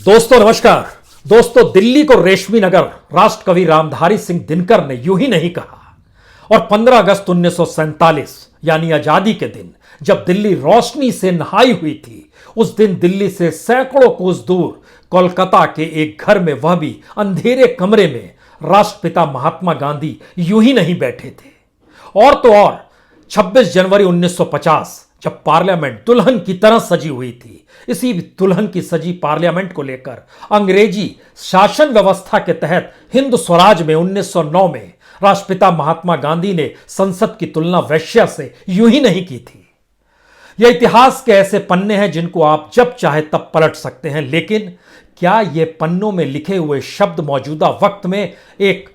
दोस्तों नमस्कार। दोस्तों, दिल्ली को रेशमी नगर राष्ट्रकवि रामधारी सिंह दिनकर ने यूं ही नहीं कहा। और 15 अगस्त 1947 यानी आजादी के दिन जब दिल्ली रोशनी से नहाई हुई थी, उस दिन दिल्ली से सैकड़ों कोस दूर कोलकाता के एक घर में, वह भी अंधेरे कमरे में, राष्ट्रपिता महात्मा गांधी यूं ही नहीं बैठे थे। और तो और 26 जनवरी 1950 जब पार्लियामेंट दुल्हन की तरह सजी हुई थी, इसी दुल्हन की सजी पार्लियामेंट को लेकर अंग्रेजी शासन व्यवस्था के तहत हिंद स्वराज में 1909 में राष्ट्रपिता महात्मा गांधी ने संसद की तुलना वेश्या से यूं ही नहीं की थी। यह इतिहास के ऐसे पन्ने हैं जिनको आप जब चाहे तब पलट सकते हैं, लेकिन क्या ये पन्नों में लिखे हुए शब्द मौजूदा वक्त में एक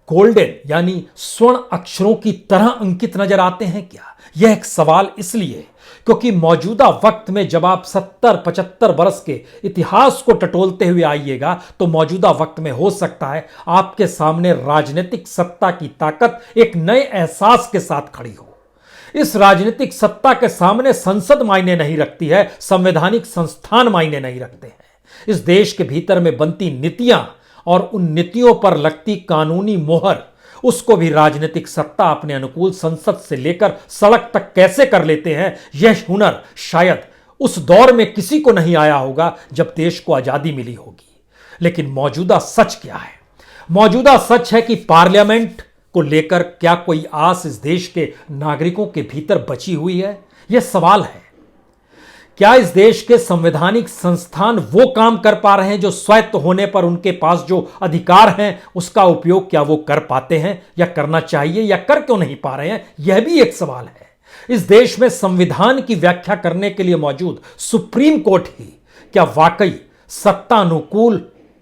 गोल्डन यानी स्वर्ण अक्षरों की तरह अंकित नजर आते हैं क्या? यह एक सवाल इसलिए क्योंकि मौजूदा वक्त में जब आप 70-75 बरस के इतिहास को टटोलते हुए आइएगा तो मौजूदा वक्त में हो सकता है आपके सामने राजनीतिक सत्ता की ताकत एक नए एहसास के साथ खड़ी हो। इस राजनीतिक सत्ता के सामने संसद मायने नहीं रखती है, संवैधानिक संस्थान मायने नहीं रखते हैं। इस देश के भीतर में बनती नीतियां और उन नीतियों पर लगती कानूनी मोहर, उसको भी राजनीतिक सत्ता अपने अनुकूल संसद से लेकर सड़क तक कैसे कर लेते हैं, यह हुनर शायद उस दौर में किसी को नहीं आया होगा जब देश को आजादी मिली होगी। लेकिन मौजूदा सच क्या है? मौजूदा सच है कि पार्लियामेंट को लेकर क्या कोई आस इस देश के नागरिकों के भीतर बची हुई है? यह सवाल है। क्या इस देश के संवैधानिक संस्थान वो काम कर पा रहे हैं जो स्वायत्त होने पर उनके पास जो अधिकार हैं उसका उपयोग क्या वो कर पाते हैं या करना चाहिए, या कर क्यों नहीं पा रहे हैं? यह भी एक सवाल है। इस देश में संविधान की व्याख्या करने के लिए मौजूद सुप्रीम कोर्ट ही क्या वाकई सत्तानुकूल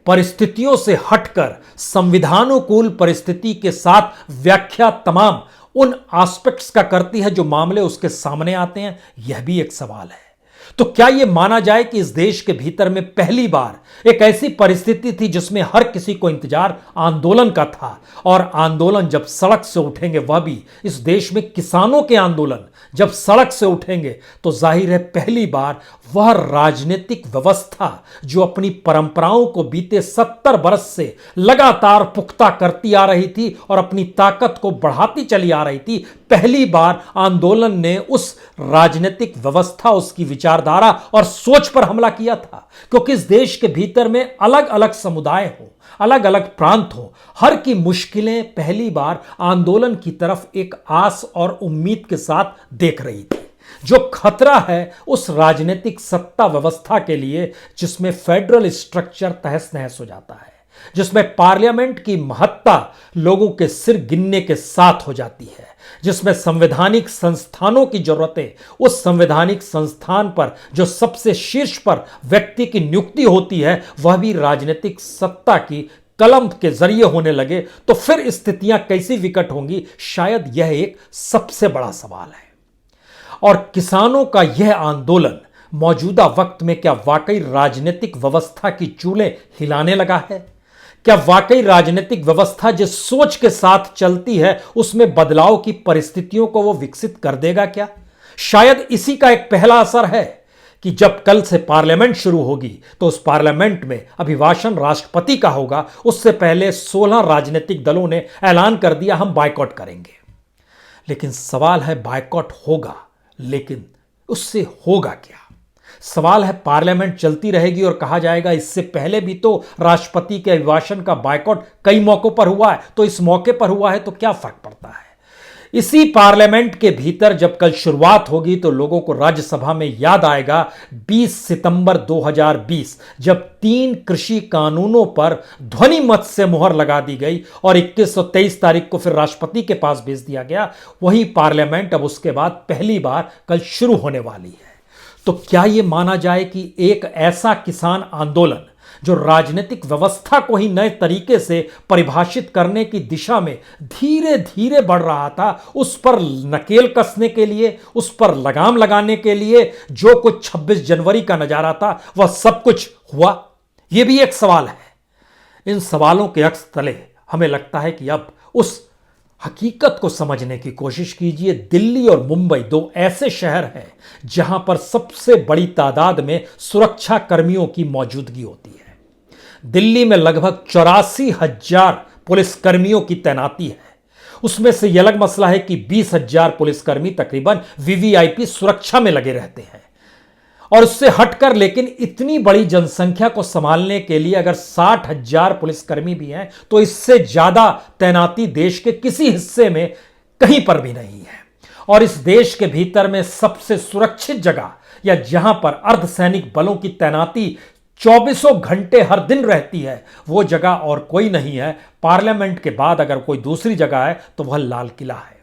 परिस्थितियों से हटकर संविधानुकूल परिस्थिति के साथ व्याख्या तमाम उन एस्पेक्ट्स का करती है जो मामले उसके सामने आते हैं? यह भी एक सवाल है। तो क्या यह माना जाए कि इस देश के भीतर में पहली बार एक ऐसी परिस्थिति थी जिसमें हर किसी को इंतजार आंदोलन का था, और आंदोलन जब सड़क से उठेंगे, वह भी इस देश में किसानों के आंदोलन जब सड़क से उठेंगे, तो जाहिर है पहली बार वह राजनीतिक व्यवस्था जो अपनी परंपराओं को बीते 70 बरस से लगातार पुख्ता करती आ रही थी और अपनी ताकत को बढ़ाती चली आ रही थी, पहली बार आंदोलन ने उस राजनीतिक व्यवस्था, उसकी विचारधारा और सोच पर हमला किया था। क्योंकि इस देश के भीतर में अलग अलग समुदाय हो, अलग अलग प्रांत हो, हर की मुश्किलें पहली बार आंदोलन की तरफ एक आस और उम्मीद के साथ देख रही थी। जो खतरा है उस राजनीतिक सत्ता व्यवस्था के लिए जिसमें फेडरल स्ट्रक्चर तहस नहस हो जाता है, जिसमें पार्लियामेंट की महत्ता लोगों के सिर गिनने के साथ हो जाती है, जिसमें संवैधानिक संस्थानों की जरूरतें उस संवैधानिक संस्थान पर जो सबसे शीर्ष पर व्यक्ति की नियुक्ति होती है वह भी राजनीतिक सत्ता की कलम के जरिए होने लगे, तो फिर स्थितियां कैसी विकट होंगी? शायद यह एक सबसे बड़ा सवाल है। और किसानों का यह आंदोलन मौजूदा वक्त में क्या वाकई राजनीतिक व्यवस्था की चूलें हिलाने लगा है? क्या वाकई राजनीतिक व्यवस्था जिस सोच के साथ चलती है उसमें बदलाव की परिस्थितियों को वो विकसित कर देगा क्या? शायद इसी का एक पहला असर है कि जब कल से पार्लियामेंट शुरू होगी तो उस पार्लियामेंट में अभिभाषण राष्ट्रपति का होगा। उससे पहले 16 राजनीतिक दलों ने ऐलान कर दिया हम बायकॉट करेंगे। लेकिन सवाल है बायकॉट होगा, लेकिन उससे होगा क्या? सवाल है पार्लियामेंट चलती रहेगी और कहा जाएगा इससे पहले भी तो राष्ट्रपति के अभिभाषण का बायकॉट कई मौकों पर हुआ है, तो इस मौके पर हुआ है तो क्या फर्क पड़ता है? इसी पार्लियामेंट के भीतर जब कल शुरुआत होगी तो लोगों को राज्यसभा में याद आएगा 20 सितंबर 2020 जब 3 कृषि कानूनों पर ध्वनि मत से मुहर लगा दी गई और 21 और 23 तारीख को फिर राष्ट्रपति के पास भेज दिया गया। वही पार्लियामेंट अब उसके बाद पहली बार कल शुरू होने वाली है। तो क्या यह माना जाए कि एक ऐसा किसान आंदोलन जो राजनीतिक व्यवस्था को ही नए तरीके से परिभाषित करने की दिशा में धीरे धीरे बढ़ रहा था, उस पर नकेल कसने के लिए, उस पर लगाम लगाने के लिए जो कुछ 26 जनवरी का नजारा था वह सब कुछ हुआ? यह भी एक सवाल है। इन सवालों के अक्स तले हमें लगता है कि अब उस हकीकत को समझने की कोशिश कीजिए। दिल्ली और मुंबई 2 ऐसे शहर हैं जहां पर सबसे बड़ी तादाद में सुरक्षा कर्मियों की मौजूदगी होती है। दिल्ली में लगभग 84,000 पुलिसकर्मियों की तैनाती है। उसमें से यह अलग मसला है कि 20,000 पुलिसकर्मी तकरीबन वीवीआईपी सुरक्षा में लगे रहते हैं। और उससे हटकर लेकिन इतनी बड़ी जनसंख्या को संभालने के लिए अगर 60,000 पुलिसकर्मी भी हैं तो इससे ज्यादा तैनाती देश के किसी हिस्से में कहीं पर भी नहीं है। और इस देश के भीतर में सबसे सुरक्षित जगह या जहां पर अर्धसैनिक बलों की तैनाती 24 घंटे हर दिन रहती है, वो जगह और कोई नहीं है। पार्लियामेंट के बाद अगर कोई दूसरी जगह है तो वह लाल किला है।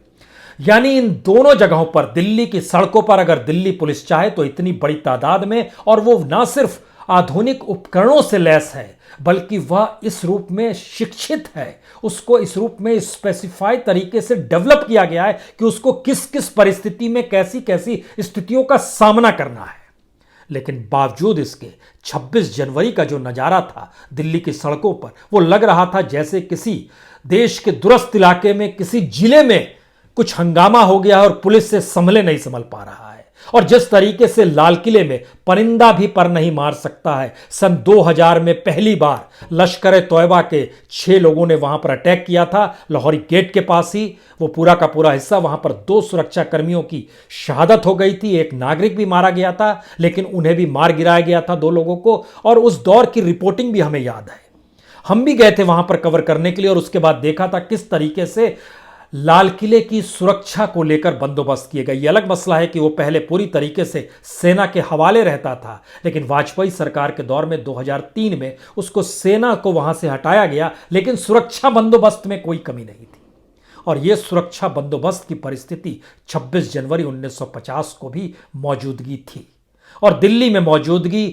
यानी इन दोनों जगहों पर दिल्ली की सड़कों पर अगर दिल्ली पुलिस चाहे तो इतनी बड़ी तादाद में, और वो ना सिर्फ आधुनिक उपकरणों से लैस है बल्कि वह इस रूप में शिक्षित है, उसको इस रूप में स्पेसिफाइड तरीके से डेवलप किया गया है कि उसको किस किस परिस्थिति में कैसी कैसी स्थितियों का सामना करना है। लेकिन बावजूद इसके 26 जनवरी का जो नजारा था दिल्ली की सड़कों पर, वो लग रहा था जैसे किसी देश के दूरस्थ इलाके में किसी जिले में कुछ हंगामा हो गया और पुलिस से संभले नहीं संभल पा रहा है। और जिस तरीके से लाल किले में परिंदा भी पर नहीं मार सकता है, सन 2000 में पहली बार लश्कर तोयबा के 6 लोगों ने वहां पर अटैक किया था लाहौरी गेट के पास ही। वो पूरा का पूरा हिस्सा, वहां पर 2 सुरक्षा कर्मियों की शहादत हो गई थी, एक नागरिक भी मारा गया था, लेकिन उन्हें भी मार गिराया गया था 2 लोगों को। और उस दौर की रिपोर्टिंग भी हमें याद है, हम भी गए थे वहां पर कवर करने के लिए। और उसके बाद देखा था किस तरीके से लाल किले की सुरक्षा को लेकर बंदोबस्त किए गए। यह अलग मसला है कि वो पहले पूरी तरीके से सेना के हवाले रहता था, लेकिन वाजपेयी सरकार के दौर में 2003 में उसको सेना को वहां से हटाया गया, लेकिन सुरक्षा बंदोबस्त में कोई कमी नहीं थी। और यह सुरक्षा बंदोबस्त की परिस्थिति 26 जनवरी 1950 को भी मौजूदगी थी। और दिल्ली में मौजूदगी,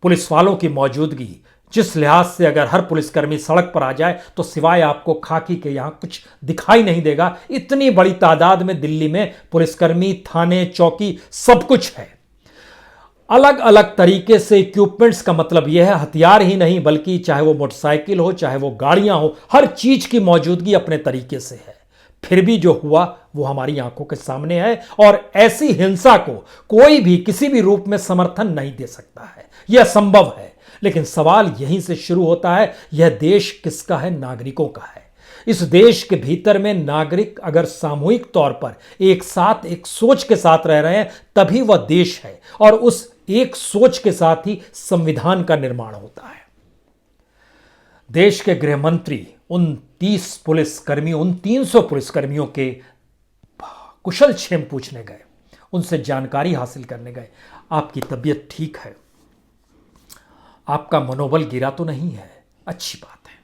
पुलिस वालों की मौजूदगी, जिस लिहाज से अगर हर पुलिसकर्मी सड़क पर आ जाए तो सिवाय आपको खाकी के यहां कुछ दिखाई नहीं देगा। इतनी बड़ी तादाद में दिल्ली में पुलिसकर्मी, थाने, चौकी, सब कुछ है। अलग अलग तरीके से इक्विपमेंट्स का मतलब यह है हथियार ही नहीं, बल्कि चाहे वो मोटरसाइकिल हो, चाहे वो गाड़ियां हो, हर चीज की मौजूदगी अपने तरीके से है। फिर भी जो हुआ वो हमारी आंखों के सामने है। और ऐसी हिंसा को कोई भी किसी भी रूप में समर्थन नहीं दे सकता है, यह असंभव है। लेकिन सवाल यहीं से शुरू होता है, यह देश किसका है? नागरिकों का है। इस देश के भीतर में नागरिक अगर सामूहिक तौर पर एक साथ एक सोच के साथ रह रहे हैं तभी वह देश है, और उस एक सोच के साथ ही संविधान का निर्माण होता है। देश के गृह मंत्री उन 30 पुलिसकर्मियों, उन 300 पुलिसकर्मियों के कुशल क्षेम पूछने गए, उनसे जानकारी हासिल करने गए, आपकी तबीयत ठीक है, आपका मनोबल गिरा तो नहीं है? अच्छी बात है,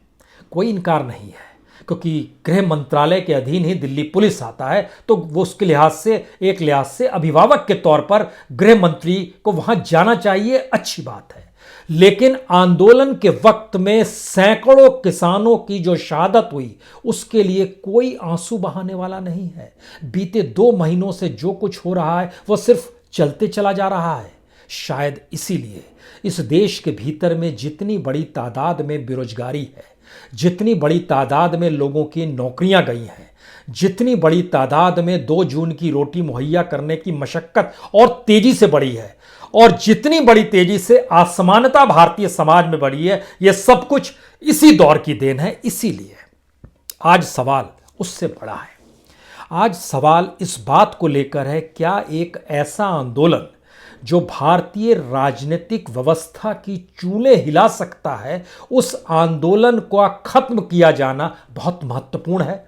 कोई इनकार नहीं है, क्योंकि गृह मंत्रालय के अधीन ही दिल्ली पुलिस आता है, तो वो उसके लिहाज से, एक लिहाज से अभिभावक के तौर पर गृह मंत्री को वहां जाना चाहिए, अच्छी बात है। लेकिन आंदोलन के वक्त में सैकड़ों किसानों की जो शहादत हुई, उसके लिए कोई आंसू बहाने वाला नहीं है। बीते 2 महीनों से जो कुछ हो रहा है वो सिर्फ चलते चला जा रहा है। शायद इसीलिए इस देश के भीतर में जितनी बड़ी तादाद में बेरोजगारी है, जितनी बड़ी तादाद में लोगों की नौकरियां गई हैं, जितनी बड़ी तादाद में 2 जून की रोटी मुहैया करने की मशक्कत और तेजी से बढ़ी है, और जितनी बड़ी तेजी से असमानता भारतीय समाज में बढ़ी है, यह सब कुछ इसी दौर की देन है। इसीलिए आज सवाल उससे बड़ा है। आज सवाल इस बात को लेकर है, क्या एक ऐसा आंदोलन जो भारतीय राजनीतिक व्यवस्था की चूलें हिला सकता है, उस आंदोलन को खत्म किया जाना बहुत महत्वपूर्ण है।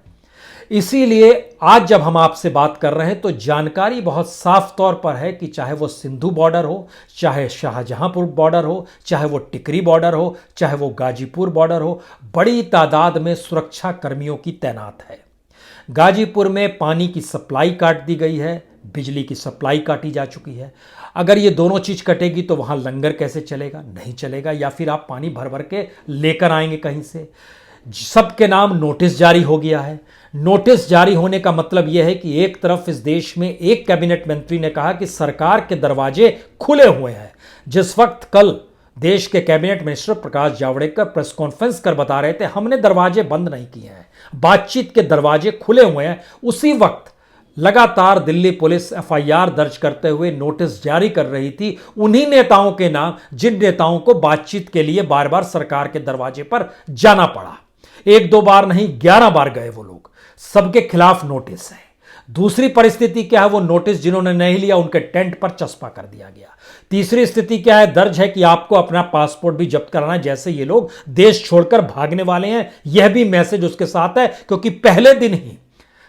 इसीलिए आज जब हम आपसे बात कर रहे हैं तो जानकारी बहुत साफ तौर पर है कि चाहे वो सिंधु बॉर्डर हो, चाहे शाहजहांपुर बॉर्डर हो, चाहे वो टिकरी बॉर्डर हो, चाहे वो गाजीपुर बॉर्डर हो, बड़ी तादाद में सुरक्षा कर्मियों की तैनात है। गाजीपुर में पानी की सप्लाई काट दी गई है, बिजली की सप्लाई काटी जा चुकी है। अगर ये दोनों चीज कटेगी तो वहां लंगर कैसे चलेगा? नहीं चलेगा। या फिर आप पानी भर भर के लेकर आएंगे कहीं से? सबके नाम नोटिस जारी हो गया है। नोटिस जारी होने का मतलब यह है कि एक तरफ इस देश में एक कैबिनेट मंत्री ने कहा कि सरकार के दरवाजे खुले हुए हैं, जिस वक्त कल देश के cabinet minister Prakash Javadekar press conference कर बता रहे थे हमने दरवाजे बंद नहीं किए हैं, बातचीत के दरवाजे खुले हुए हैं, उसी वक्त लगातार दिल्ली पुलिस एफआईआर दर्ज करते हुए नोटिस जारी कर रही थी उन्हीं नेताओं के नाम जिन नेताओं को बातचीत के लिए बार बार सरकार के दरवाजे पर जाना पड़ा। एक दो बार नहीं, 11 बार गए वो लोग। सबके खिलाफ नोटिस है। दूसरी परिस्थिति क्या है, वो नोटिस जिन्होंने नहीं लिया उनके टेंट पर चस्पा कर दिया गया। तीसरी स्थिति क्या है, दर्ज है कि आपको अपना पासपोर्ट भी जब्त कराना है, जैसे ये लोग देश छोड़कर भागने वाले हैं। यह भी मैसेज उसके साथ है, क्योंकि पहले दिन ही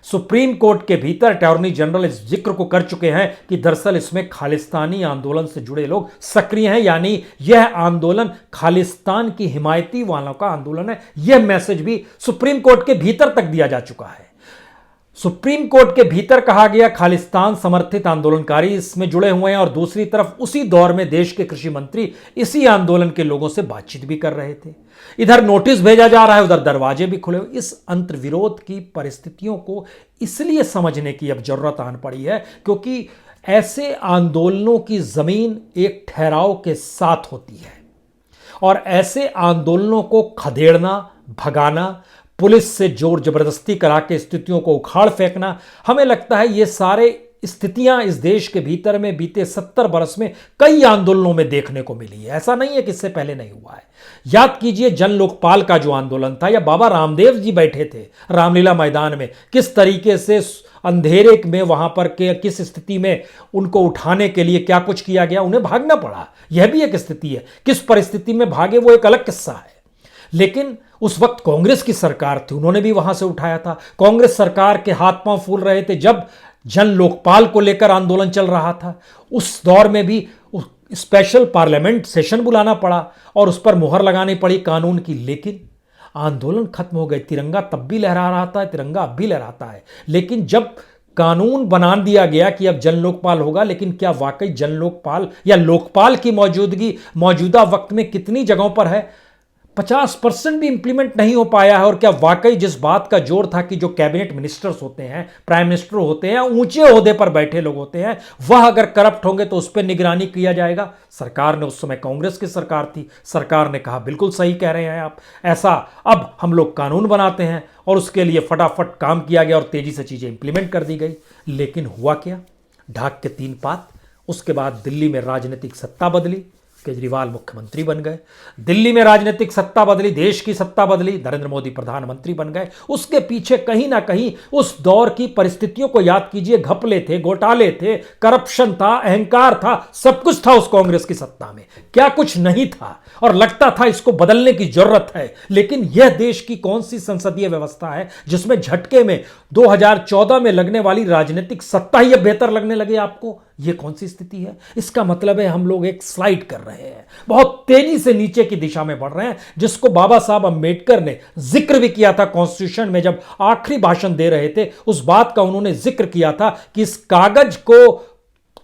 सुप्रीम कोर्ट के भीतर अटॉर्नी जनरल इस जिक्र को कर चुके हैं कि दरअसल इसमें खालिस्तानी आंदोलन से जुड़े लोग सक्रिय हैं, यानी यह आंदोलन खालिस्तान की हिमायती वालों का आंदोलन है। यह मैसेज भी सुप्रीम कोर्ट के भीतर तक दिया जा चुका है। सुप्रीम कोर्ट के भीतर कहा गया खालिस्तान समर्थित आंदोलनकारी इसमें जुड़े हुए हैं, और दूसरी तरफ उसी दौर में देश के कृषि मंत्री इसी आंदोलन के लोगों से बातचीत भी कर रहे थे। इधर नोटिस भेजा जा रहा है, उधर दरवाजे भी खुले हुए। इस अंतर्विरोध की परिस्थितियों को इसलिए समझने की अब जरूरत आन पड़ी है क्योंकि ऐसे आंदोलनों की जमीन एक ठहराव के साथ होती है, और ऐसे आंदोलनों को खदेड़ना, भगाना, पुलिस से जोर जबरदस्ती करा के स्थितियों को उखाड़ फेंकना, हमें लगता है ये सारे स्थितियां इस देश के भीतर में बीते 70 बरस में कई आंदोलनों में देखने को मिली है। ऐसा नहीं है कि इससे पहले नहीं हुआ है। याद कीजिए जन लोकपाल का जो आंदोलन था, या बाबा रामदेव जी बैठे थे रामलीला मैदान में, किस तरीके से अंधेरे में वहां पर के किस स्थिति में उनको उठाने के लिए क्या कुछ किया गया, उन्हें भागना पड़ा। यह भी एक स्थिति है। किस परिस्थिति में भागे वो एक अलग किस्सा है। लेकिन उस वक्त कांग्रेस की सरकार थी, उन्होंने भी वहां से उठाया था। कांग्रेस सरकार के हाथ पांव फूल रहे थे जब जन लोकपाल को लेकर आंदोलन चल रहा था। उस दौर में भी स्पेशल पार्लियामेंट सेशन बुलाना पड़ा और उस पर मुहर लगानी पड़ी कानून की। लेकिन आंदोलन खत्म हो गए। तिरंगा तब भी लहरा रहा था, तिरंगा अब भी लहराता है। लेकिन जब कानून बना दिया गया कि अब जन लोकपाल होगा, लेकिन क्या वाकई जन लोकपाल या लोकपाल की मौजूदगी मौजूदा वक्त में कितनी जगहों पर है? 50% भी इंप्लीमेंट नहीं हो पाया है। और क्या वाकई जिस बात का जोर था कि जो कैबिनेट मिनिस्टर्स होते हैं, प्राइम मिनिस्टर होते हैं, ऊंचे ओहदे पर बैठे लोग होते हैं, वह अगर करप्ट होंगे तो उस पर निगरानी किया जाएगा। सरकार ने, उस समय कांग्रेस की सरकार थी, सरकार ने कहा बिल्कुल सही कह रहे हैं आप, ऐसा अब हम लोग कानून बनाते हैं, और उसके लिए फटाफट काम किया गया और तेजी से चीजें इंप्लीमेंट कर दी गई। लेकिन हुआ क्या? ढाक के 3 पात। उसके बाद दिल्ली में राजनीतिक सत्ता बदली, केजरीवाल मुख्यमंत्री बन गए। दिल्ली में राजनीतिक सत्ता बदली, देश की सत्ता बदली, नरेंद्र मोदी प्रधानमंत्री बन गए। उसके पीछे कहीं ना कहीं उस दौर की परिस्थितियों को याद कीजिए। घपले थे, घोटाले थे, करप्शन था, अहंकार था, सब कुछ था उस कांग्रेस की सत्ता में। क्या कुछ नहीं था? और लगता था इसको बदलने की जरूरत है। लेकिन यह देश की कौन सी संसदीय व्यवस्था है जिसमें झटके में 2014 में लगने वाली राजनीतिक सत्ता ही अब बेहतर लगने लगे आपको? यह कौन सी स्थिति है? इसका मतलब है हम लोग एक स्लाइड कर रहे हैं, बहुत तेजी से नीचे की दिशा में बढ़ रहे हैं, जिसको बाबा साहब अंबेडकर ने जिक्र भी किया था कॉन्स्टिट्यूशन में। जब आखिरी भाषण दे रहे थे उस बात का उन्होंने जिक्र किया था कि इस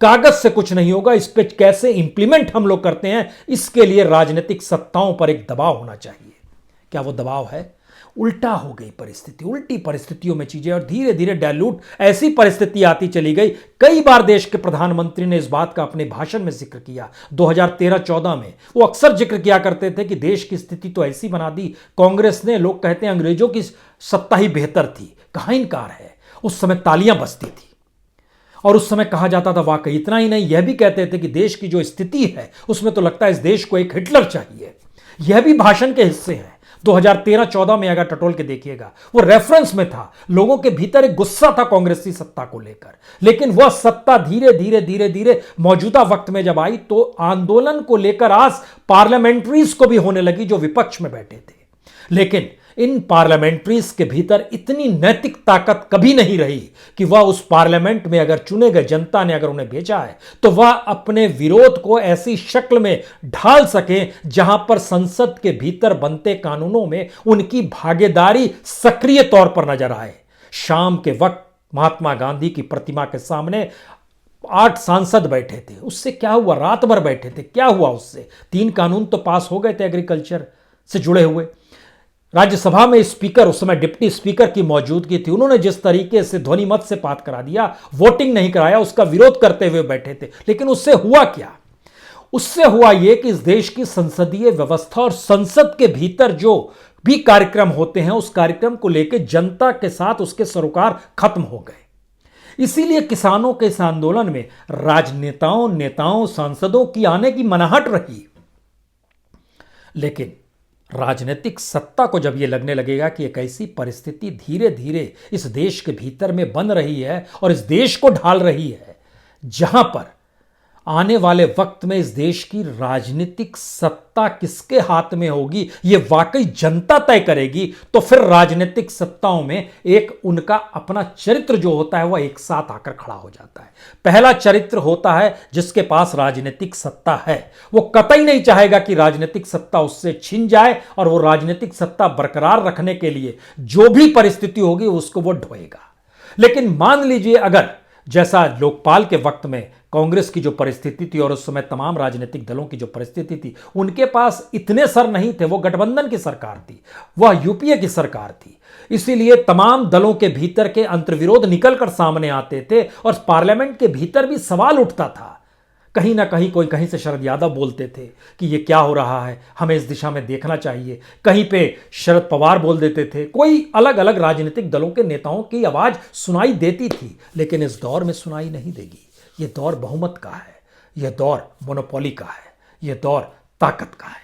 कागज से कुछ नहीं होगा, इस पे कैसे इंप्लीमेंट हम लोग करते हैं, इसके लिए राजनीतिक सत्ताओं पर एक दबाव होना चाहिए। क्या वो दबाव है? उल्टा हो गई परिस्थिति। उल्टी परिस्थितियों में चीजें और धीरे धीरे डायलूट ऐसी परिस्थिति आती चली गई। कई बार देश के प्रधानमंत्री ने इस बात का अपने भाषण में जिक्र किया। 2013-14 में वो अक्सर जिक्र किया करते थे कि देश की स्थिति तो ऐसी बना दी कांग्रेस ने, लोग कहते हैं अंग्रेजों की सत्ता ही बेहतर थी। कहां इनकार है, उस समय तालियां बजती थी और उस समय कहा जाता था वाकई। इतना ही नहीं, यह भी कहते थे कि देश की जो स्थिति है उसमें तो लगता है इस देश को एक हिटलर चाहिए। यह भी भाषण के हिस्से हैं। 2013-14 में अगर टटोल के देखिएगा, वो रेफरेंस में था। लोगों के भीतर एक गुस्सा था कांग्रेस की सत्ता को लेकर। लेकिन वह सत्ता धीरे धीरे मौजूदा वक्त में जब आई तो आंदोलन को लेकर आस पार्लियामेंट्रीज को भी होने लगी जो विपक्ष में बैठे थे। लेकिन इन पार्लियामेंट्रीज के भीतर इतनी नैतिक ताकत कभी नहीं रही कि वह उस पार्लियामेंट में अगर चुने गए, जनता ने अगर उन्हें भेजा है, तो वह अपने विरोध को ऐसी शक्ल में ढाल सके जहां पर संसद के भीतर बनते कानूनों में उनकी भागीदारी सक्रिय तौर पर नजर आए। शाम के वक्त महात्मा गांधी की प्रतिमा के सामने 8 सांसद बैठे थे। उससे क्या हुआ? रात भर बैठे थे, क्या हुआ उससे? 3 कानून तो पास हो गए थे एग्रीकल्चर से जुड़े हुए। राज्यसभा में स्पीकर, उस समय डिप्टी स्पीकर की मौजूदगी थी, उन्होंने जिस तरीके से ध्वनि मत से पास करा दिया, वोटिंग नहीं कराया, उसका विरोध करते हुए बैठे थे। लेकिन उससे हुआ क्या? उससे हुआ यह कि इस देश की संसदीय व्यवस्था और संसद के भीतर जो भी कार्यक्रम होते हैं उस कार्यक्रम को लेकर जनता के साथ उसके सरोकार खत्म हो गए। इसीलिए किसानों के इस आंदोलन में राजनेताओं, नेताओं, सांसदों की आने की मनाहट रही। लेकिन राजनीतिक सत्ता को जब यह लगने लगेगा कि एक ऐसी परिस्थिति धीरे धीरे इस देश के भीतर में बन रही है और इस देश को ढाल रही है, जहां पर आने वाले वक्त में इस देश की राजनीतिक सत्ता किसके हाथ में होगी यह वाकई जनता तय करेगी, तो फिर राजनीतिक सत्ताओं में एक उनका अपना चरित्र जो होता है वह एक साथ आकर खड़ा हो जाता है। पहला चरित्र होता है जिसके पास राजनीतिक सत्ता है, वो कतई नहीं चाहेगा कि राजनीतिक सत्ता उससे छिन जाए, और वो राजनीतिक सत्ता बरकरार रखने के लिए जो भी परिस्थिति होगी उसको वो ढोएगा। लेकिन मान लीजिए अगर जैसा लोकपाल के वक्त में कांग्रेस की जो परिस्थिति थी और उस समय तमाम राजनीतिक दलों की जो परिस्थिति थी, उनके पास इतने सर नहीं थे, वो गठबंधन की सरकार थी, वह यूपीए की सरकार थी, इसीलिए तमाम दलों के भीतर के अंतर्विरोध निकलकर सामने आते थे और पार्लियामेंट के भीतर भी सवाल उठता था। कहीं ना कहीं कोई कहीं से शरद यादव बोलते थे कि ये क्या हो रहा है, हमें इस दिशा में देखना चाहिए, कहीं पे शरद पवार बोल देते थे, कोई अलग अलग राजनीतिक दलों के नेताओं की आवाज सुनाई देती थी। लेकिन इस दौर में सुनाई नहीं देगी। यह दौर बहुमत का है, यह दौर मोनोपोली का है, यह दौर ताकत का है,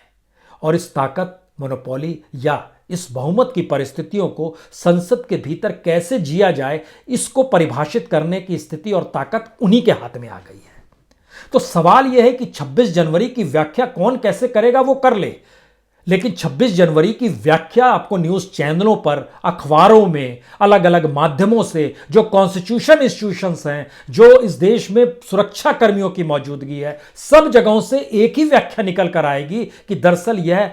और इस ताकत, मोनोपोली या इस बहुमत की परिस्थितियों को संसद के भीतर कैसे जिया जाए, इसको परिभाषित करने की स्थिति और ताकत उन्हीं के हाथ में आ गई है। तो सवाल यह है कि 26 जनवरी की व्याख्या कौन कैसे करेगा, वो कर ले, लेकिन 26 जनवरी की व्याख्या आपको न्यूज चैनलों पर, अखबारों में, अलग अलग माध्यमों से, जो कॉन्स्टिट्यूशन इंस्टीट्यूशंस हैं, जो इस देश में सुरक्षा कर्मियों की मौजूदगी है, सब जगहों से एक ही व्याख्या निकल कर आएगी कि दरअसल यह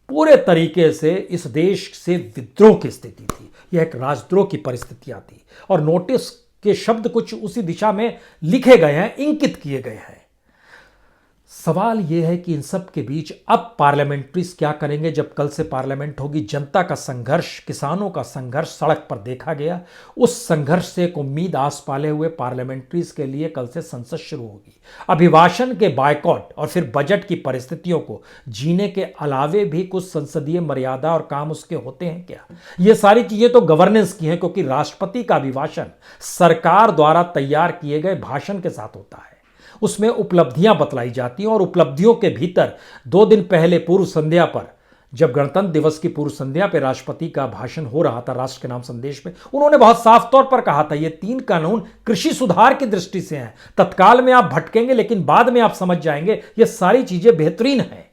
पूरे तरीके से इस देश से विद्रोह की स्थिति थी, यह एक राजद्रोह की परिस्थितियां थी, और नोटिस के शब्द कुछ उसी दिशा में लिखे गए हैं, इंकित किए गए हैं। सवाल यह है कि इन सब के बीच अब पार्लियामेंट्रीज क्या करेंगे। जब कल से पार्लियामेंट होगी, जनता का संघर्ष, किसानों का संघर्ष सड़क पर देखा गया, उस संघर्ष से एक उम्मीद आस पाले हुए पार्लियामेंट्रीज के लिए कल से संसद शुरू होगी। अभिभाषण के बायकॉट और फिर बजट की परिस्थितियों को जीने के अलावे भी कुछ संसदीय मर्यादा और काम उसके होते हैं क्या? ये सारी चीजें तो गवर्नेंस की हैं, क्योंकि राष्ट्रपति का अभिभाषण सरकार द्वारा तैयार किए गए भाषण के साथ होता है, उसमें उपलब्धियां बतलाई जाती हैं, और उपलब्धियों के भीतर 2 दिन पहले पूर्व संध्या पर, जब गणतंत्र दिवस की पूर्व संध्या पर राष्ट्रपति का भाषण हो रहा था राष्ट्र के नाम संदेश में, उन्होंने बहुत साफ तौर पर कहा था ये 3 कानून कृषि सुधार की दृष्टि से हैं, तत्काल में आप भटकेंगे लेकिन बाद में आप समझ जाएंगे ये सारी चीजें बेहतरीन हैं।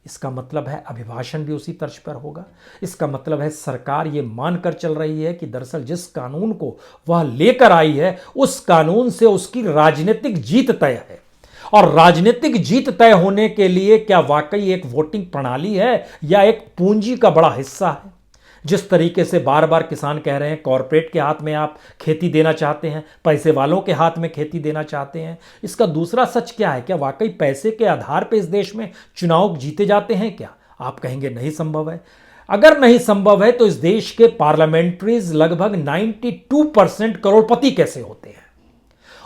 इसका मतलब है अभिभाषण भी उसी तर्ज पर होगा। इसका मतलब है सरकार ये मानकर चल रही है कि दरअसल जिस कानून को वह लेकर आई है उस कानून से उसकी राजनीतिक जीत तय है, और राजनीतिक जीत तय होने के लिए क्या वाकई एक वोटिंग प्रणाली है या एक पूंजी का बड़ा हिस्सा है? जिस तरीके से बार बार किसान कह रहे हैं कॉरपोरेट के हाथ में आप खेती देना चाहते हैं, पैसे वालों के हाथ में खेती देना चाहते हैं, इसका दूसरा सच क्या है? क्या वाकई पैसे के आधार पर इस देश में चुनाव जीते जाते हैं क्या? आप कहेंगे नहीं संभव है। अगर नहीं संभव है तो इस देश के पार्लियामेंट्रीज लगभग 92% करोड़पति कैसे होते हैं?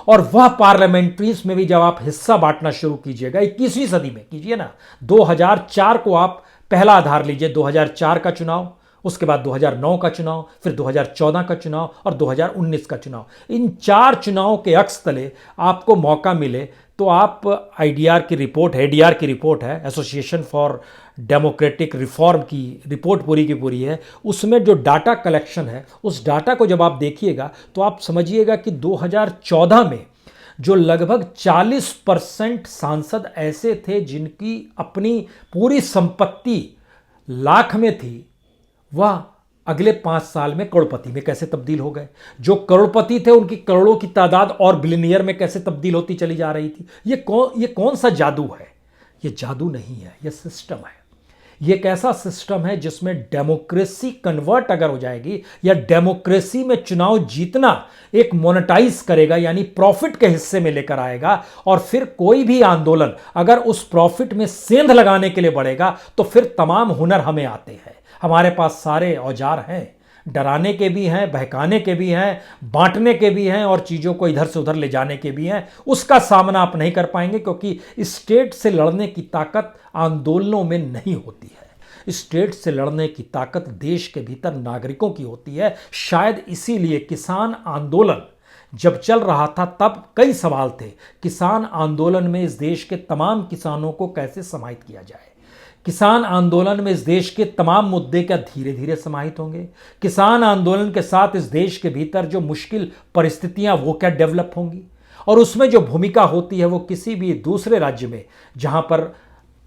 और वह पार्लियामेंट्रीज में भी जब आप हिस्सा बांटना शुरू कीजिएगा, 21वीं सदी में कीजिए ना, 2004 को आप पहला आधार लीजिए, 2004 का चुनाव, उसके बाद 2009 का चुनाव, फिर 2014 का चुनाव और 2019 का चुनाव। इन 4 चुनावों के अक्स तले आपको मौका मिले तो आप आईडीआर की रिपोर्ट है, एडीआर की रिपोर्ट है, एसोसिएशन फॉर डेमोक्रेटिक रिफॉर्म की रिपोर्ट पूरी की पूरी है, उसमें जो डाटा कलेक्शन है उस डाटा को जब आप देखिएगा तो आप समझिएगा कि 2014 में जो लगभग 40% सांसद ऐसे थे जिनकी अपनी पूरी संपत्ति लाख में थी, वह अगले 5 साल में करोड़पति में कैसे तब्दील हो गए। जो करोड़पति थे उनकी करोड़ों की तादाद और बिलियनियर में कैसे तब्दील होती चली जा रही थी। ये कौन सा जादू है? ये जादू नहीं है, ये सिस्टम है। ये एक ऐसा सिस्टम है जिसमें डेमोक्रेसी कन्वर्ट अगर हो जाएगी, या डेमोक्रेसी में चुनाव जीतना एक मोनेटाइज करेगा, यानी प्रॉफिट के हिस्से में लेकर आएगा, और फिर कोई भी आंदोलन अगर उस प्रॉफिट में सेंध लगाने के लिए बढ़ेगा तो फिर तमाम हुनर हमें आते हैं। हमारे पास सारे औजार हैं, डराने के भी हैं, बहकाने के भी हैं, बांटने के भी हैं, और चीज़ों को इधर से उधर ले जाने के भी हैं। उसका सामना आप नहीं कर पाएंगे, क्योंकि स्टेट से लड़ने की ताकत आंदोलनों में नहीं होती है। स्टेट से लड़ने की ताकत देश के भीतर नागरिकों की होती है। शायद इसीलिए किसान आंदोलन जब चल रहा था तब कई सवाल थे। किसान आंदोलन में इस देश के तमाम किसानों को कैसे समाहित किया जाए, किसान आंदोलन में इस देश के तमाम मुद्दे क्या धीरे धीरे समाहित होंगे, किसान आंदोलन के साथ इस देश के भीतर जो मुश्किल परिस्थितियां वो क्या डेवलप होंगी, और उसमें जो भूमिका होती है वो किसी भी दूसरे राज्य में जहां पर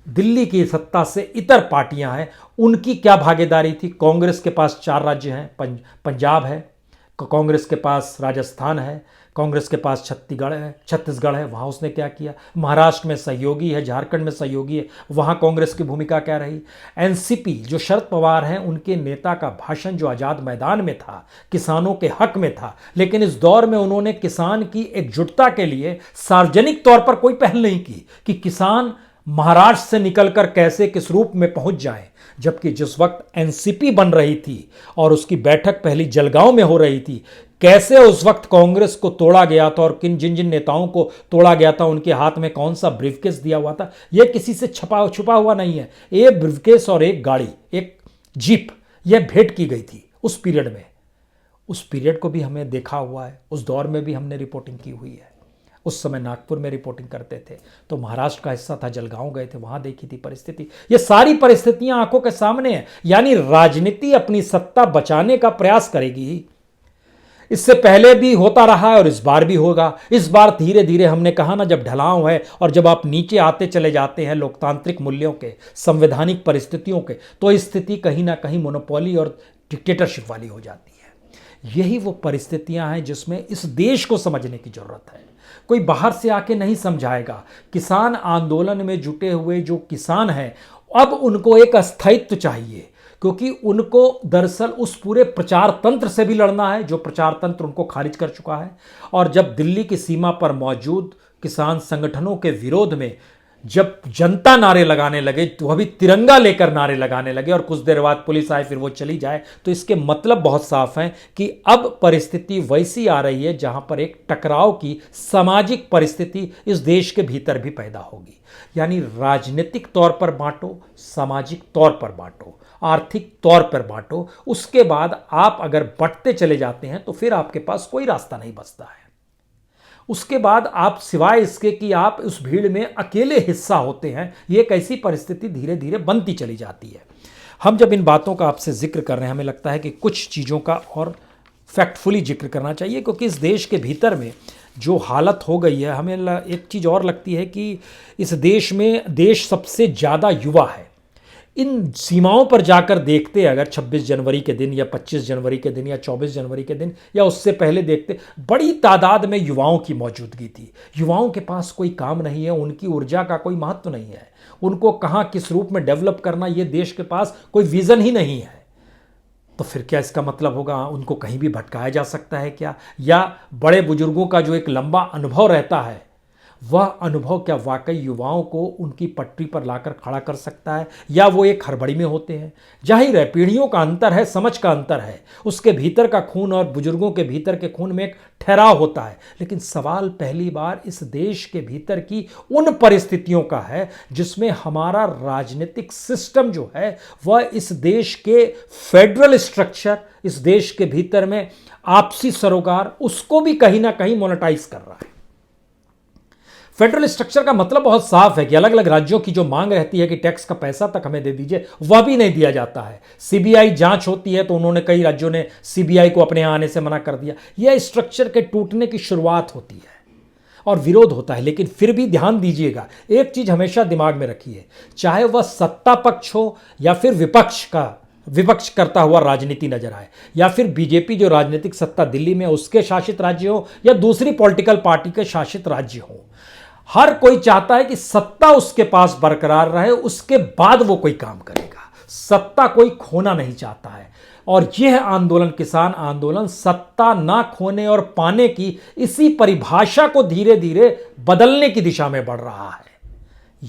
दिल्ली की सत्ता से इतर पार्टियां हैं उनकी क्या भागीदारी थी। कांग्रेस के पास 4 राज्य हैं, पंजाब है, कांग्रेस के पास राजस्थान है, कांग्रेस के पास छत्तीसगढ़ है, वहाँ उसने क्या किया। महाराष्ट्र में सहयोगी है, झारखंड में सहयोगी है, वहाँ कांग्रेस की भूमिका क्या रही। एनसीपी जो शरद पवार हैं उनके नेता का भाषण जो आज़ाद मैदान में था, किसानों के हक में था, लेकिन इस दौर में उन्होंने किसान की एकजुटता के लिए सार्वजनिक तौर पर कोई पहल नहीं की कि किसान महाराष्ट्र से निकलकर कैसे किस रूप में पहुंच जाए। जबकि जिस वक्त एनसीपी बन रही थी और उसकी बैठक पहली जलगांव में हो रही थी, कैसे उस वक्त कांग्रेस को तोड़ा गया था और जिन जिन नेताओं को तोड़ा गया था उनके हाथ में कौन सा ब्रीफकेस दिया हुआ था, यह किसी से छुपा हुआ नहीं है। एक ब्रीफकेस और एक गाड़ी, एक जीप, यह भेंट की गई थी उस पीरियड में। उस पीरियड को भी हमें देखा हुआ है, उस दौर में भी हमने रिपोर्टिंग की हुई है। उस समय नागपुर में रिपोर्टिंग करते थे तो महाराष्ट्र का हिस्सा था, जलगांव गए थे, वहां देखी थी परिस्थिति। ये सारी परिस्थितियां आंखों के सामने हैं। यानी राजनीति अपनी सत्ता बचाने का प्रयास करेगी। इससे पहले भी होता रहा है और इस बार भी होगा। इस बार धीरे धीरे हमने कहा ना, जब ढलाव है और जब आप नीचे आते चले जाते हैं लोकतांत्रिक मूल्यों के, संवैधानिक परिस्थितियों के, तो स्थिति कहीं ना कहीं मोनोपोली और डिक्टेटरशिप वाली हो जाती है। यही वो परिस्थितियां हैं जिसमें इस देश को समझने की जरूरत है। कोई बाहर से आके नहीं समझाएगा। किसान आंदोलन में जुटे हुए जो किसान हैं, अब उनको एक अस्थायित्व चाहिए, क्योंकि उनको दरअसल उस पूरे प्रचार तंत्र से भी लड़ना है जो प्रचार तंत्र उनको खारिज कर चुका है। और जब दिल्ली की सीमा पर मौजूद किसान संगठनों के विरोध में जब जनता नारे लगाने लगे, तो वह भी तिरंगा लेकर नारे लगाने लगे, और कुछ देर बाद पुलिस आए फिर वो चली जाए, तो इसके मतलब बहुत साफ हैं कि अब परिस्थिति वैसी आ रही है जहां पर एक टकराव की सामाजिक परिस्थिति इस देश के भीतर भी पैदा होगी। यानी राजनीतिक तौर पर बांटो, सामाजिक तौर पर बांटो, आर्थिक तौर पर बांटो, उसके बाद आप अगर बंटते चले जाते हैं तो फिर आपके पास कोई रास्ता नहीं बचता है। उसके बाद आप सिवाय इसके कि आप उस भीड़ में अकेले हिस्सा होते हैं, ये एक ऐसी परिस्थिति धीरे धीरे बनती चली जाती है। हम जब इन बातों का आपसे जिक्र कर रहे हैं, हमें लगता है कि कुछ चीज़ों का और फैक्टफुली जिक्र करना चाहिए, क्योंकि इस देश के भीतर में जो हालत हो गई है, हमें एक चीज़ और लगती है कि इस देश में देश सबसे ज़्यादा युवा है। इन सीमाओं पर जाकर देखते अगर 26 जनवरी के दिन या 25 जनवरी के दिन या 24 जनवरी के दिन या उससे पहले देखते, बड़ी तादाद में युवाओं की मौजूदगी थी। युवाओं के पास कोई काम नहीं है, उनकी ऊर्जा का कोई महत्व नहीं है, उनको कहाँ किस रूप में डेवलप करना, ये देश के पास कोई विज़न ही नहीं है। तो फिर क्या इसका मतलब होगा उनको कहीं भी भटकाया जा सकता है क्या? या बड़े बुजुर्गों का जो एक लंबा अनुभव रहता है, वह अनुभव क्या वाकई युवाओं को उनकी पटरी पर लाकर खड़ा कर सकता है, या वो एक हड़बड़ी में होते हैं? जाहिर है पीढ़ियों का अंतर है, समझ का अंतर है, उसके भीतर का खून और बुजुर्गों के भीतर के खून में एक ठहराव होता है। लेकिन सवाल पहली बार इस देश के भीतर की उन परिस्थितियों का है जिसमें हमारा राजनीतिक सिस्टम जो है वह इस देश के फेडरल स्ट्रक्चर, इस देश के भीतर में आपसी सरोकार, उसको भी कहीं ना कहीं मोनेटाइज कर रहा है। फेडरल स्ट्रक्चर का मतलब बहुत साफ है कि अलग अलग राज्यों की जो मांग रहती है कि टैक्स का पैसा तक हमें दे दीजिए, वह भी नहीं दिया जाता है। सीबीआई जांच होती है तो उन्होंने, कई राज्यों ने सीबीआई को अपने यहां आने से मना कर दिया। यह स्ट्रक्चर के टूटने की शुरुआत होती है और विरोध होता है। लेकिन फिर भी ध्यान दीजिएगा, एक चीज हमेशा दिमाग में रखिए, चाहे वह सत्ता पक्ष हो या फिर विपक्ष करता हुआ राजनीति नजर आए, या फिर बीजेपी जो राजनीतिक सत्ता दिल्ली में उसके शासित राज्य हो या दूसरी पॉलिटिकल पार्टी के शासित राज्य हो, हर कोई चाहता है कि सत्ता उसके पास बरकरार रहे, उसके बाद वो कोई काम करेगा। सत्ता कोई खोना नहीं चाहता है। और यह आंदोलन, किसान आंदोलन, सत्ता ना खोने और पाने की इसी परिभाषा को धीरे धीरे बदलने की दिशा में बढ़ रहा है।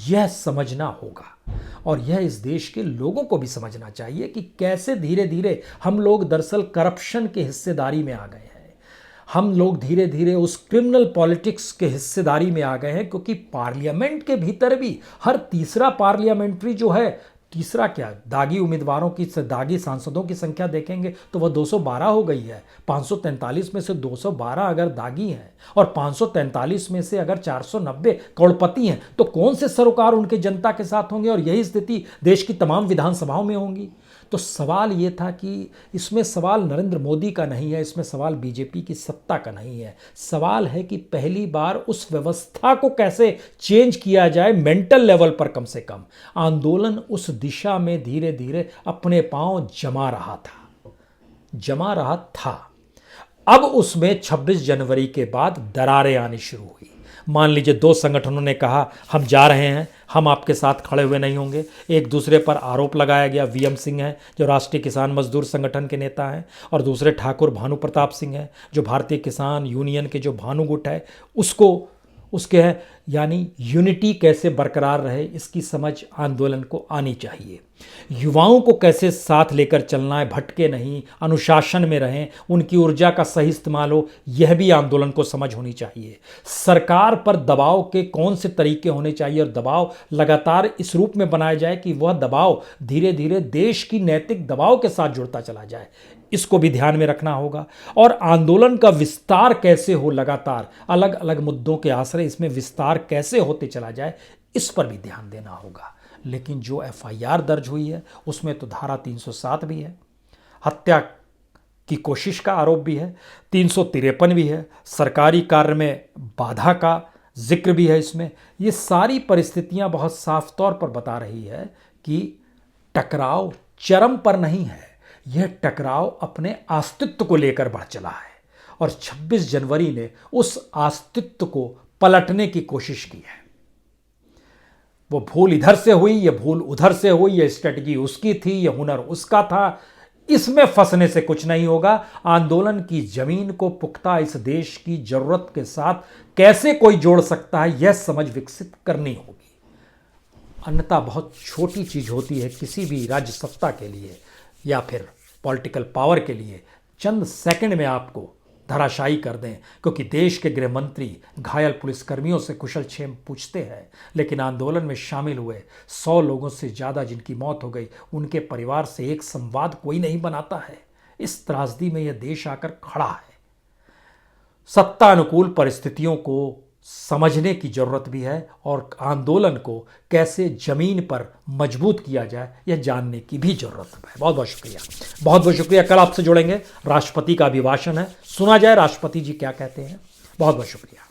यह समझना होगा और यह इस देश के लोगों को भी समझना चाहिए कि कैसे धीरे धीरे हम लोग दरअसल करप्शन के हिस्सेदारी में आ गए हैं। हम लोग धीरे धीरे उस क्रिमिनल पॉलिटिक्स के हिस्सेदारी में आ गए हैं, क्योंकि पार्लियामेंट के भीतर भी हर तीसरा पार्लियामेंट्री जो है तीसरा क्या, दागी उम्मीदवारों की, दागी सांसदों की संख्या देखेंगे तो वह 212 हो गई है। 543 में से 212 अगर दागी हैं और 543 में से अगर 490 करोड़पति हैं तो कौन से सरोकार उनके जनता के साथ होंगे, और यही स्थिति देश की तमाम विधानसभाओं में होंगी। तो सवाल ये था कि इसमें सवाल नरेंद्र मोदी का नहीं है, इसमें सवाल बीजेपी की सत्ता का नहीं है। सवाल है कि पहली बार उस व्यवस्था को कैसे चेंज किया जाए मेंटल लेवल पर। कम से कम आंदोलन उस दिशा में धीरे धीरे अपने पांव जमा रहा था। अब उसमें 26 जनवरी के बाद दरारें आनी शुरू हुई। मान लीजिए 2 संगठनों ने कहा हम जा रहे हैं, हम आपके साथ खड़े हुए नहीं होंगे। एक दूसरे पर आरोप लगाया गया। वीएम सिंह हैं जो राष्ट्रीय किसान मजदूर संगठन के नेता हैं, और दूसरे ठाकुर भानु प्रताप सिंह हैं जो भारतीय किसान यूनियन के जो भानु गुट है उसके हैं। यानी यूनिटी कैसे बरकरार रहे इसकी समझ आंदोलन को आनी चाहिए। युवाओं को कैसे साथ लेकर चलना है, भटके नहीं, अनुशासन में रहें, उनकी ऊर्जा का सही इस्तेमाल हो, यह भी आंदोलन को समझ होनी चाहिए। सरकार पर दबाव के कौन से तरीके होने चाहिए और दबाव लगातार इस रूप में बनाया जाए कि वह दबाव धीरे धीरे देश की नैतिक दबाव के साथ जुड़ता चला जाए, इसको भी ध्यान में रखना होगा। और आंदोलन का विस्तार कैसे हो, लगातार अलग अलग मुद्दों के आश्रय इसमें विस्तार कैसे होते चला जाए, इस पर भी ध्यान देना होगा। लेकिन जो एफआईआर दर्ज हुई है उसमें तो धारा 307 भी है, हत्या की कोशिश का आरोप भी है, 353 भी है, सरकारी कार्य में बाधा का जिक्र भी है इसमें। ये सारी परिस्थितियां बहुत साफ तौर पर बता रही है कि टकराव चरम पर नहीं है, यह टकराव अपने अस्तित्व को लेकर बढ़ चला है। और 26 जनवरी ने उस अस्तित्व को पलटने की कोशिश की है। वो भूल इधर से हुई, ये भूल उधर से हुई, ये स्ट्रेटजी उसकी थी, ये हुनर उसका था, इसमें फंसने से कुछ नहीं होगा। आंदोलन की जमीन को पुख्ता इस देश की जरूरत के साथ कैसे कोई जोड़ सकता है, यह समझ विकसित करनी होगी। अन्यथा बहुत छोटी चीज होती है किसी भी राज्य सत्ता के लिए या फिर पॉलिटिकल पावर के लिए, चंद सेकंड में आपको धराशायी कर दें। क्योंकि देश के गृह मंत्री घायल पुलिसकर्मियों से कुशल क्षेम पूछते हैं, लेकिन आंदोलन में शामिल हुए 100 लोगों से ज़्यादा जिनकी मौत हो गई, उनके परिवार से एक संवाद कोई नहीं बनाता है। इस त्रासदी में यह देश आकर खड़ा है। सत्ता अनुकूल परिस्थितियों को समझने की जरूरत भी है और आंदोलन को कैसे जमीन पर मजबूत किया जाए यह जानने की भी जरूरत है। बहुत बहुत शुक्रिया, बहुत बहुत शुक्रिया। कल आपसे जुड़ेंगे, राष्ट्रपति का अभिभाषण है, सुना जाए राष्ट्रपति जी क्या कहते हैं। बहुत बहुत शुक्रिया।